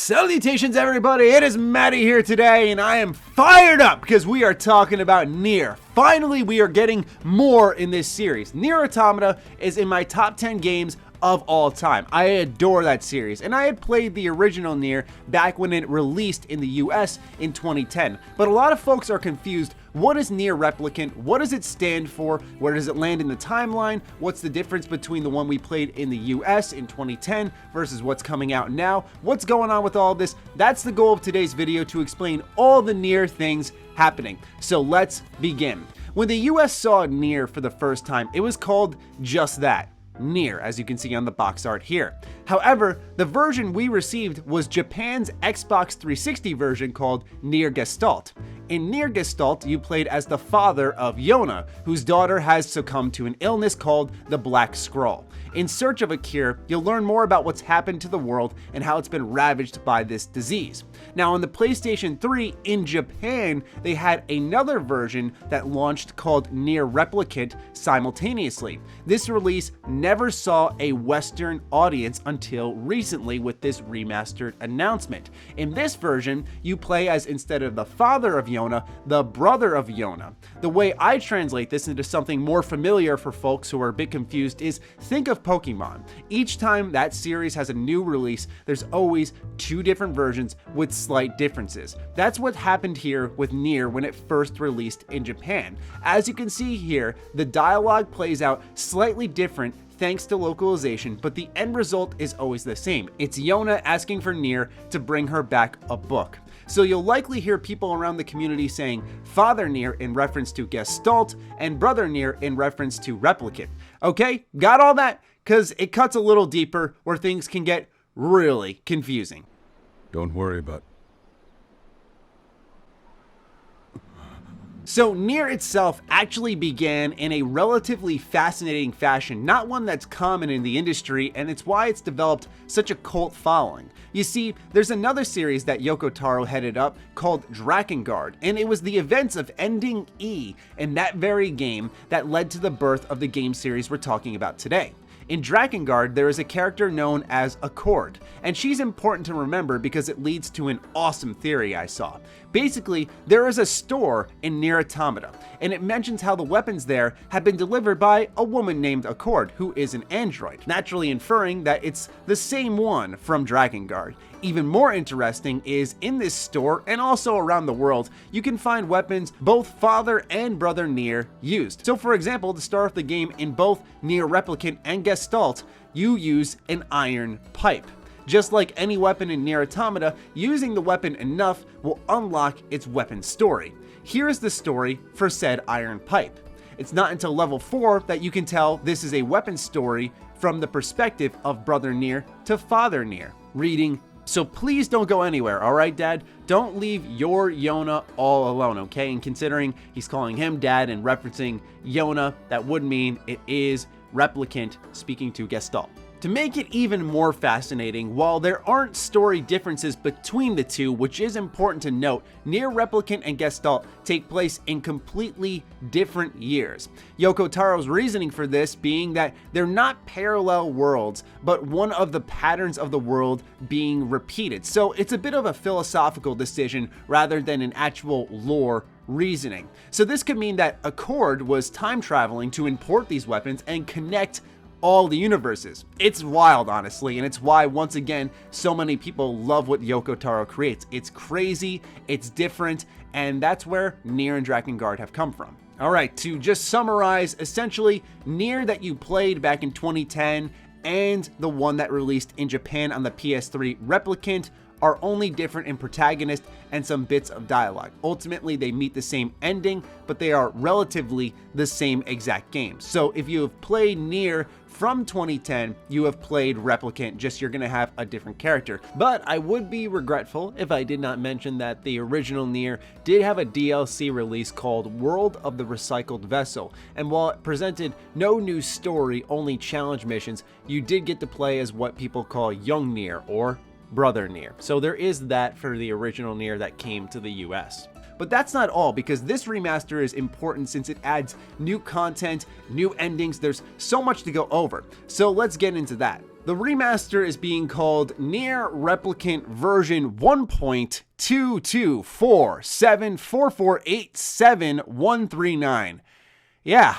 Salutations everybody, it is Matty here today and I am fired up because we are talking about NieR. Finally, we are getting more in this series. NieR Automata is in my top 10 games of all time. I adore that series, and I had played the original NieR back when it released in the US in 2010. But a lot of folks are confused. What is NieR Replicant? What does it stand for? Where does it land in the timeline? What's the difference between the one we played in the US in 2010 versus what's coming out now? What's going on with all this? That's the goal of today's video, to explain all the NieR things happening. So let's begin. When the US saw NieR for the first time, it was called just that, NieR, as you can see on the box art here. However, the version we received was Japan's Xbox 360 version called NieR Gestalt. In NieR Gestalt, you played as the father of Yona, whose daughter has succumbed to an illness called the Black Scroll. In search of a cure, you'll learn more about what's happened to the world and how it's been ravaged by this disease. Now, on the PlayStation 3 in Japan, they had another version that launched called NieR Replicant simultaneously. This release never saw a Western audience until recently with this remastered announcement. In this version, you play as, instead of the father of Yona, the brother of Yona. The way I translate this into something more familiar for folks who are a bit confused is, think of Pokemon. Each time that series has a new release, there's always two different versions with slight differences. That's what happened here with NieR when it first released in Japan. As you can see here, the dialogue plays out slightly different thanks to localization, but the end result is always the same. It's Yona asking for NieR to bring her back a book. So you'll likely hear people around the community saying Father NieR in reference to Gestalt and Brother NieR in reference to Replicant. Okay, got all that? Because it cuts a little deeper where things can get really confusing. Don't worry about it. So NieR itself actually began in a relatively fascinating fashion, not one that's common in the industry, and it's why it's developed such a cult following. You see, there's another series that Yoko Taro headed up called Drakengard, and it was the events of Ending E in that very game that led to the birth of the game series we're talking about today. In Drakengard, there is a character known as Accord, and she's important to remember because it leads to an awesome theory I saw. Basically, there is a store in NieR Automata, and it mentions how the weapons there have been delivered by a woman named Accord, who is an android, naturally inferring that it's the same one from Drakengard. Even more interesting is, in this store and also around the world, you can find weapons both father and brother NieR used. So for example, to start off the game in both NieR Replicant and Gestalt, you use an iron pipe. Just like any weapon in NieR Automata, using the weapon enough will unlock its weapon story. Here is the story for said iron pipe. It's not until level 4 that you can tell this is a weapon story from the perspective of brother NieR to father NieR, reading, "So please don't go anywhere, alright Dad? Don't leave your Yona all alone, okay?" And considering he's calling him Dad and referencing Yona, that would mean it is Replicant speaking to Gestalt. To make it even more fascinating, while there aren't story differences between the two, which is important to note, NieR Replicant and Gestalt take place in completely different years. Yoko Taro's reasoning for this being that they're not parallel worlds, but one of the patterns of the world being repeated. So it's a bit of a philosophical decision rather than an actual lore reasoning. So this could mean that Accord was time traveling to import these weapons and connect all the universes. It's wild, honestly, and it's why, once again, so many people love what Yoko Taro creates. It's crazy, it's different, and that's where NieR and Drakengard have come from. Alright, to just summarize, essentially, NieR that you played back in 2010 and the one that released in Japan on the PS3, Replicant, are only different in protagonist and some bits of dialogue. Ultimately, they meet the same ending, but they are relatively the same exact game. So if you have played NieR from 2010, you have played Replicant, just you're gonna have a different character. But I would be regretful if I did not mention that the original NieR did have a DLC release called World of the Recycled Vessel, and while it presented no new story, only challenge missions, you did get to play as what people call young NieR, or brother NieR. So there is that for the original NieR that came to the US. But that's not all, because this remaster is important since it adds new content, new endings. There's so much to go over. So let's get into that. The remaster is being called NieR Replicant version 1.22474487139. Yeah,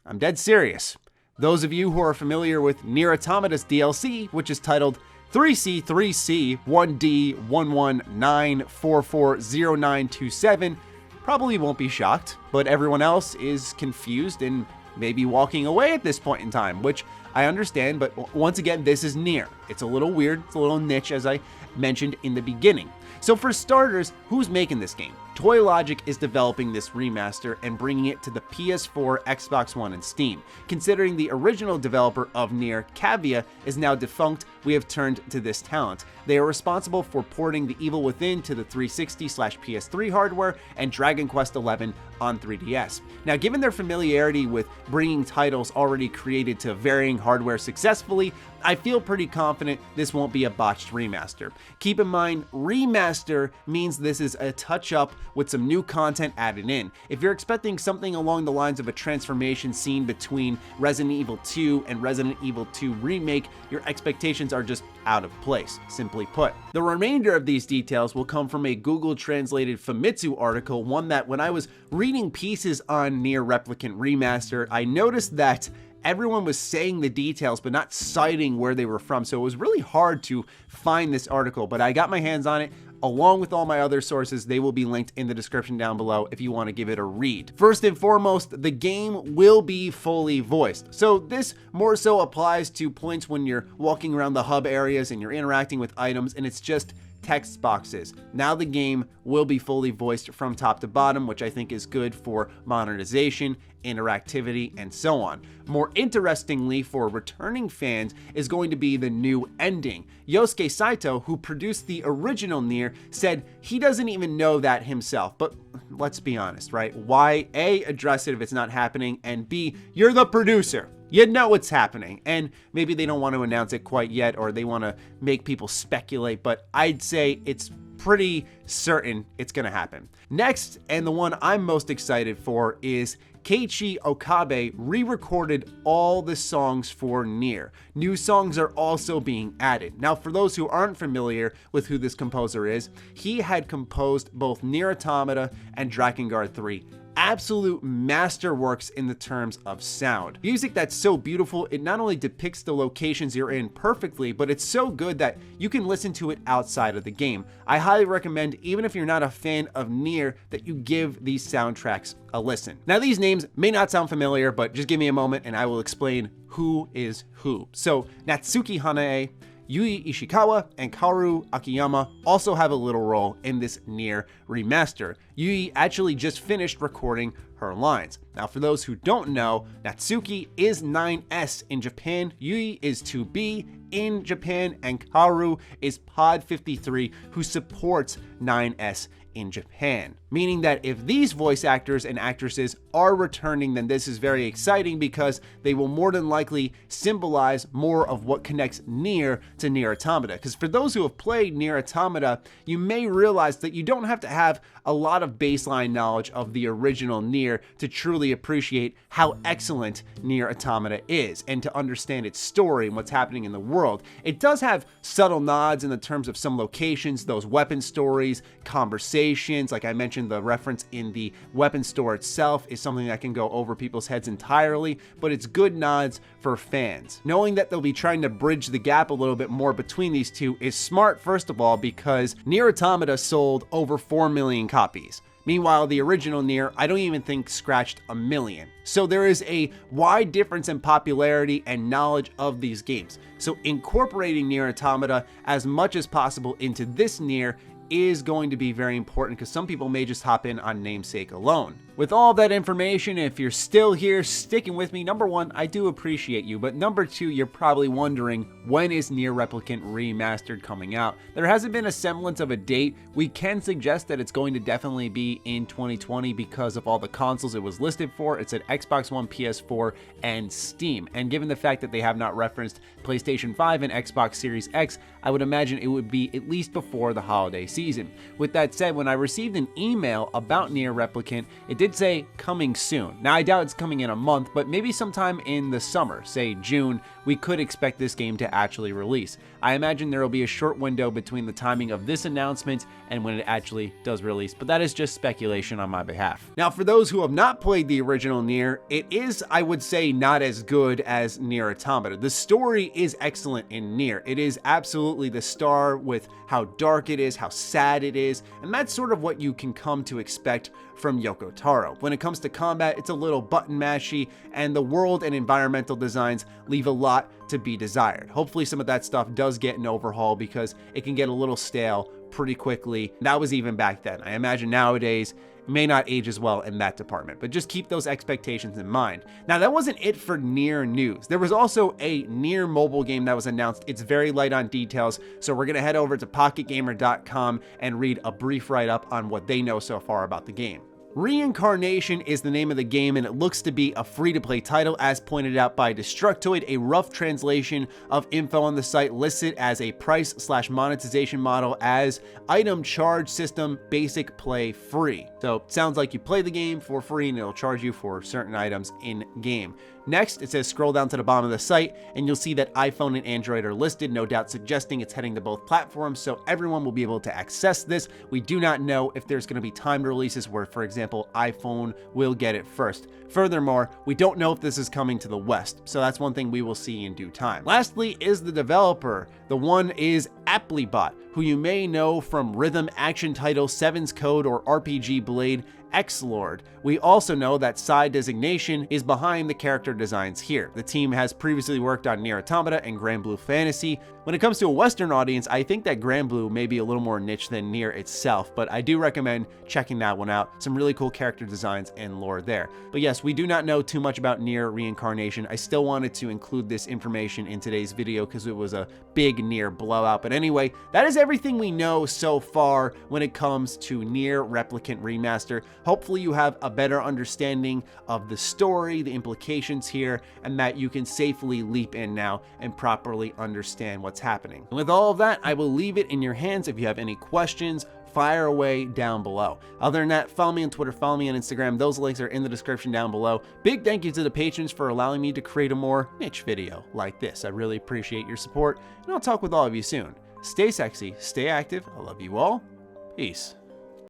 I'm dead serious. Those of you who are familiar with NieR Automata's DLC, which is titled 3C3C1D119440927, probably won't be shocked, but everyone else is confused and maybe walking away at this point in time, which I understand, but once again, this is NieR. It's a little weird, it's a little niche, as I mentioned in the beginning. So for starters, who's making this game? Toy Logic is developing this remaster and bringing it to the PS4, Xbox One, and Steam. Considering the original developer of NieR, Cavia, is now defunct, we have turned to this talent. They are responsible for porting The Evil Within to the 360/PS3 hardware and Dragon Quest XI on 3DS. Now, given their familiarity with bringing titles already created to varying hardware successfully, I feel pretty confident this won't be a botched remaster. Keep in mind, remaster means this is a touch-up with some new content added in. If you're expecting something along the lines of a transformation scene between Resident Evil 2 and Resident Evil 2 Remake, your expectations are just out of place, simply put. The remainder of these details will come from a Google-translated Famitsu article, one that when I was reading pieces on NieR Replicant Remaster, I noticed that everyone was saying the details but not citing where they were from, so it was really hard to find this article, but I got my hands on it along with all my other sources. They will be linked in the description down below if you want to give it a read. First and foremost, the game will be fully voiced. So this more so applies to points when you're walking around the hub areas and you're interacting with items and it's just text boxes. Now the game will be fully voiced from top to bottom, which I think is good for monetization, interactivity, and so on. More interestingly, for returning fans, is going to be the new ending. Yosuke Saito, who produced the original NieR, said he doesn't even know that himself, but let's be honest, right? Why A, address it if it's not happening, and B, you're the producer. You know what's happening, and maybe they don't want to announce it quite yet, or they want to make people speculate, but I'd say it's pretty certain it's going to happen. Next, and the one I'm most excited for, is Keiichi Okabe re-recorded all the songs for NieR. New songs are also being added. Now, for those who aren't familiar with who this composer is, he had composed both NieR Automata and Drakengard 3. Absolute masterworks in the terms of sound. Music that's so beautiful, it not only depicts the locations you're in perfectly, but it's so good that you can listen to it outside of the game. I highly recommend, even if you're not a fan of NieR, that you give these soundtracks a listen. Now, these names may not sound familiar, but just give me a moment and I will explain who is who. So, Natsuki Hanae, Yui Ishikawa, and Kaoru Akiyama also have a little role in this NieR remaster. Yui actually just finished recording her lines. Now, for those who don't know, Natsuki is 9S in Japan, Yui is 2B in Japan, and Kaoru is Pod 53, who supports 9S in Japan. Meaning that if these voice actors and actresses are returning, then this is very exciting because they will more than likely symbolize more of what connects NieR to NieR Automata. Because for those who have played NieR Automata, you may realize that you don't have to have a lot of baseline knowledge of the original NieR to truly appreciate how excellent NieR Automata is and to understand its story and what's happening in the world. It does have subtle nods in the terms of some locations, those weapon stories, conversations. Like I mentioned, the reference in the weapon store itself is something that can go over people's heads entirely, but it's good nods for fans. Knowing that they'll be trying to bridge the gap a little bit more between these two is smart, first of all, because NieR Automata sold over 4 million copies. Meanwhile, the original NieR, I don't even think scratched 1 million. So there is a wide difference in popularity and knowledge of these games. So incorporating NieR Automata as much as possible into this NieR is going to be very important because some people may just hop in on namesake alone. With all that information, if you're still here sticking with me, number one, I do appreciate you, but number two, you're probably wondering, when is NieR Replicant Remastered coming out? There hasn't been a semblance of a date. We can suggest that it's going to definitely be in 2020 because of all the consoles it was listed for. It's at Xbox One, PS4, and Steam. And given the fact that they have not referenced PlayStation 5 and Xbox Series X, I would imagine it would be at least before the holiday season. With that said, when I received an email about NieR Replicant, it did did say coming soon. Now, I doubt it's coming in a month, but maybe sometime in the summer, say June, we could expect this game to actually release. I imagine there will be a short window between the timing of this announcement and when it actually does release, but that is just speculation on my behalf. Now, for those who have not played the original NieR, it is, I would say, not as good as NieR Automata. The story is excellent in NieR. It is absolutely the star with how dark it is, how sad it is, and that's sort of what you can come to expect from Yoko Taro. When it comes to combat, it's a little button mashy, and the world and environmental designs leave a lot to be desired. Hopefully some of that stuff does get an overhaul because it can get a little stale pretty quickly. That was even back then. I imagine nowadays it may not age as well in that department, but just keep those expectations in mind. Now, that wasn't it for NieR news. There was also a NieR mobile game that was announced. It's very light on details, so we're gonna head over to pocketgamer.com and read a brief write-up on what they know so far about the game. Reincarnation is the name of the game, and it looks to be a free-to-play title as pointed out by Destructoid. A rough translation of info on the site lists it as a price/monetization model as item charge system, basic play free. So it sounds like you play the game for free and it'll charge you for certain items in game. Next, it says scroll down to the bottom of the site and you'll see that iPhone and Android are listed, no doubt suggesting it's heading to both platforms, so everyone will be able to access this. We do not know if there's going to be timed releases where, for example, iPhone will get it first. Furthermore, we don't know if this is coming to the West, so that's one thing we will see in due time. Lastly is the developer. The one is Applybot, who you may know from rhythm action title Seven's Code or RPG Blade X-Lord. We also know that Side Designation is behind the character designs here. The team has previously worked on NieR Automata and Grand Blue Fantasy. When it comes to a Western audience, I think that Grand Blue may be a little more niche than NieR itself, but I do recommend checking that one out. Some really cool character designs and lore there. But yes, we do not know too much about NieR Reincarnation. I still wanted to include this information in today's video because it was a big NieR blowout. But anyway, that is everything we know so far when it comes to NieR Replicant Remaster. Hopefully you have a better understanding of the story, the implications here, and that you can safely leap in now and properly understand what's happening. And with all of that, I will leave it in your hands. If you have any questions, fire away down below. Other than that, follow me on Twitter, follow me on Instagram. Those links are in the description down below. Big thank you to the patrons for allowing me to create a more niche video like this. I really appreciate your support, and I'll talk with all of you soon. Stay sexy, stay active. I love you all. Peace.